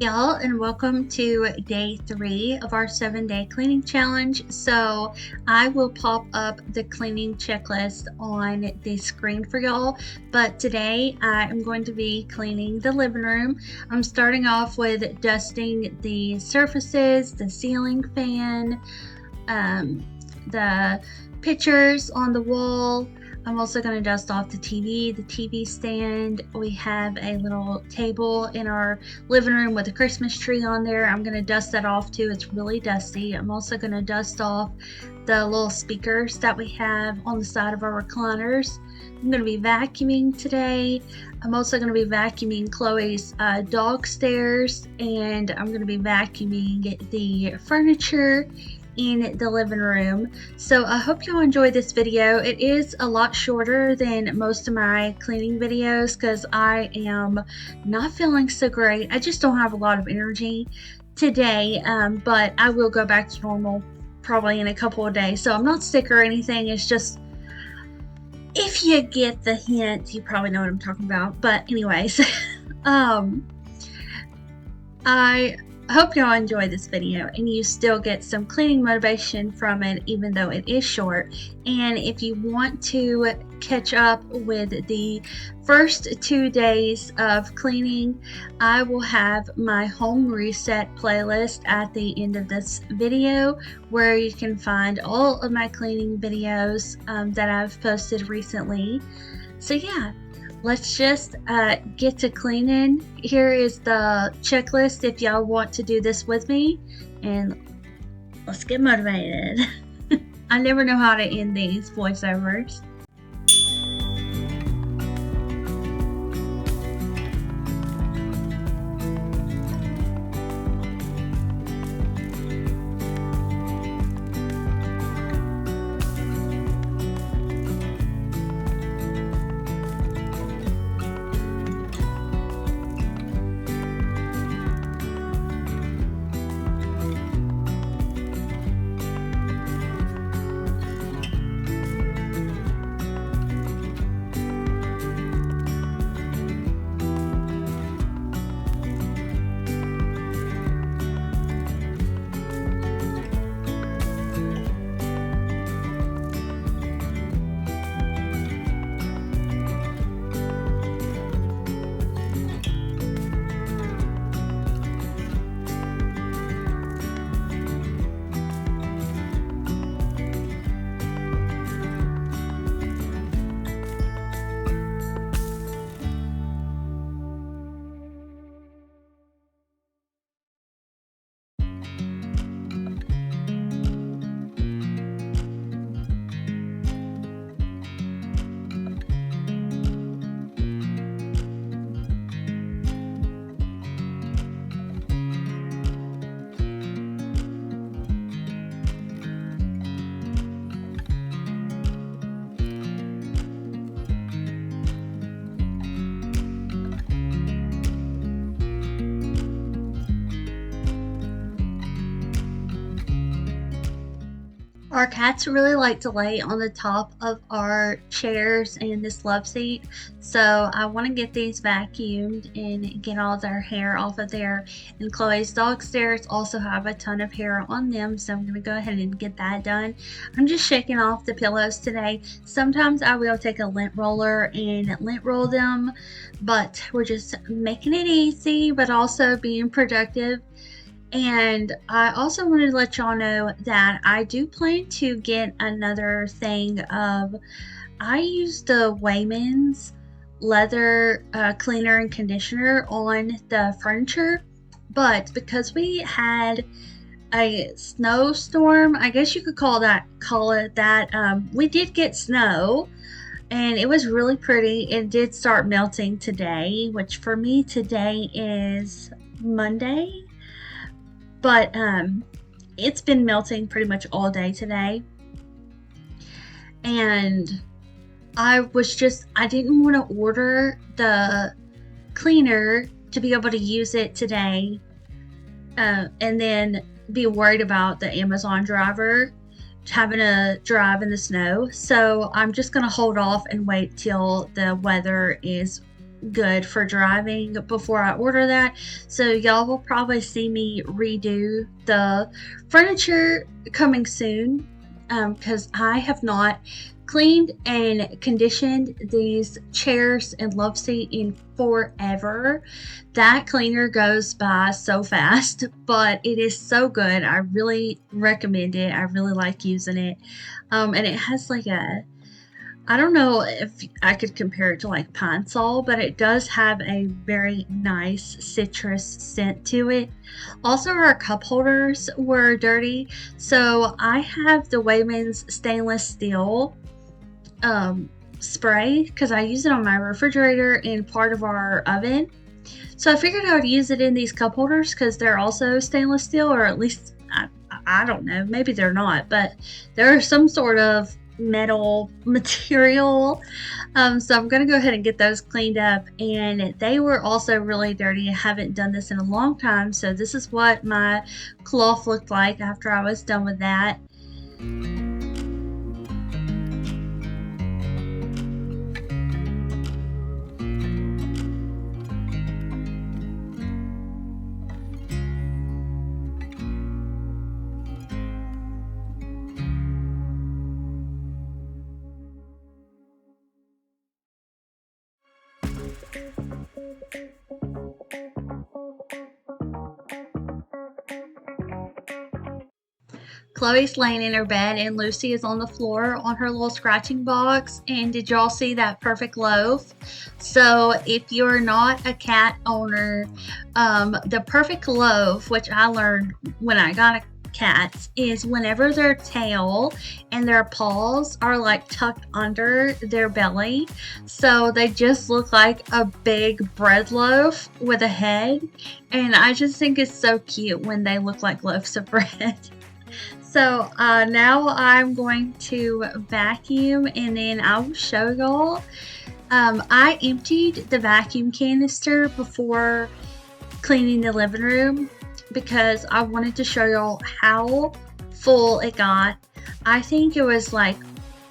Y'all, and welcome to day 3 of our 7-day cleaning challenge. So I will pop up the cleaning checklist on the screen for y'all, but today I am going to be cleaning the living room. I'm starting off with dusting the surfaces, the ceiling fan, the pictures on the wall. I'm also going to dust off the TV stand. We have a little table in our living room with a Christmas tree on there. I'm going to dust that off too. It's really dusty. I'm also going to dust off the little speakers that we have on the side of our recliners. I'm going to be vacuuming today. I'm also going to be vacuuming Chloe's dog stairs, and I'm going to be vacuuming the furniture in the living room. So I hope y'all enjoy this video. It is a lot shorter than most of my cleaning videos because I am not feeling so great. I just don't have a lot of energy today, but I will go back to normal probably in a couple of days. So I'm not sick or anything. It's just, if you get the hint, you probably know what I'm talking about. But anyways, I hope y'all enjoy this video and you still get some cleaning motivation from it, even though it is short. And if you want to catch up with the first 2 days of cleaning, I will have my home reset playlist at the end of this video, where you can find all of my cleaning videos that I've posted recently. So yeah, let's just get to cleaning. Here is the checklist if y'all want to do this with me, and let's get motivated. I never know how to end these voiceovers. Our cats really like to lay on the top of our chairs and this love seat, so I want to get these vacuumed and get all their hair off of there. And Chloe's dog stairs also have a ton of hair on them, so I'm going to go ahead and get that done. I'm just shaking off the pillows today. Sometimes I will take a lint roller and lint roll them, but we're just making it easy but also being productive. And I also wanted to let y'all know that I do plan to get another thing of, I use the Wayman's leather cleaner and conditioner on the furniture, but because we had a snowstorm, I guess you could call it that, we did get snow and it was really pretty. It did start melting today, which for me today is Monday. But it's been melting pretty much all day today. And I didn't want to order the cleaner to be able to use it today and then be worried about the Amazon driver having to drive in the snow. So I'm just going to hold off and wait till the weather is good for driving before I order that. So y'all will probably see me redo the furniture coming soon, because I have not cleaned and conditioned these chairs and love seat in forever. That cleaner goes by so fast, but it is so good. I really recommend it. I really like using it. And it has like I don't know if I could compare it to like Pine Sol, but it does have a very nice citrus scent to it. Also, our cup holders were dirty, so I have the Wayman's stainless steel spray because I use it on my refrigerator and part of our oven. So I figured I would use it in these cup holders because they're also stainless steel, or at least I don't know, maybe they're not, but they're some sort of metal material. So I'm going to go ahead and get those cleaned up, and they were also really dirty. I haven't done this in a long time, so this is what my cloth looked like after I was done with that. Chloe's laying in her bed and Lucy is on the floor on her little scratching box. And did y'all see that perfect loaf? So if you're not a cat owner, the perfect loaf, which I learned when I got cats, is whenever their tail and their paws are like tucked under their belly, so they just look like a big bread loaf with a head. And I just think it's so cute when they look like loaves of bread. So now I'm going to vacuum and then I will show y'all. I emptied the vacuum canister before cleaning the living room because I wanted to show y'all how full it got. I think it was like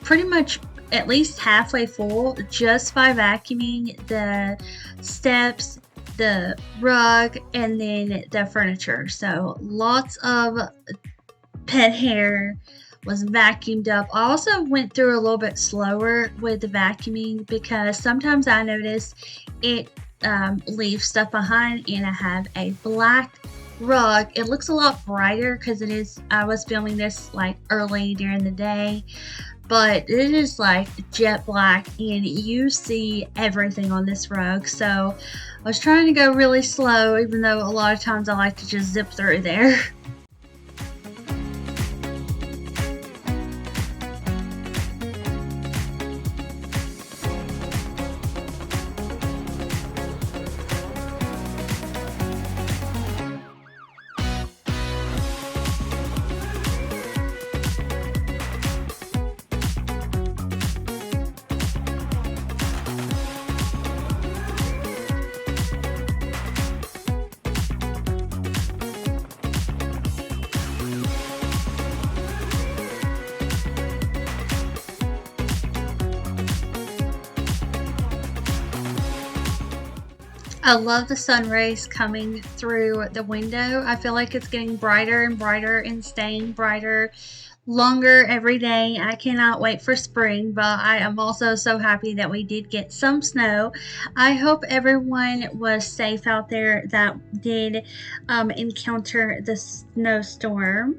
pretty much at least halfway full just by vacuuming the steps, the rug, and then the furniture. So lots of pet hair was vacuumed up. I also went through a little bit slower with the vacuuming because sometimes I notice it leaves stuff behind, and I have a black rug. It looks a lot brighter because it is, I was filming this like early during the day, but it is like jet black and you see everything on this rug. So I was trying to go really slow, even though a lot of times I like to just zip through there. I love the sun rays coming through the window. I feel like it's getting brighter and brighter and staying brighter longer every day. I cannot wait for spring, but I am also so happy that we did get some snow. I hope everyone was safe out there that did encounter the snowstorm.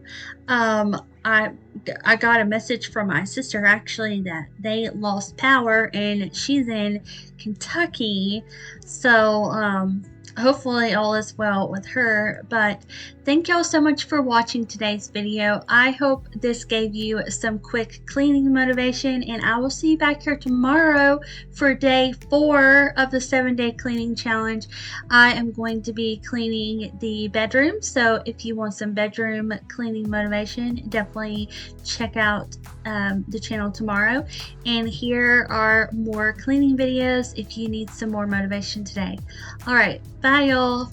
I got a message from my sister actually that they lost power and she's in Kentucky. So hopefully all is well with her. But thank y'all so much for watching today's video. I hope this gave you some quick cleaning motivation, and I will see you back here tomorrow for day 4 of the 7-day cleaning challenge. I am going to be cleaning the bedroom, so if you want some bedroom cleaning motivation, definitely check out the channel tomorrow. And here are more cleaning videos if you need some more motivation today. Alright, bye y'all.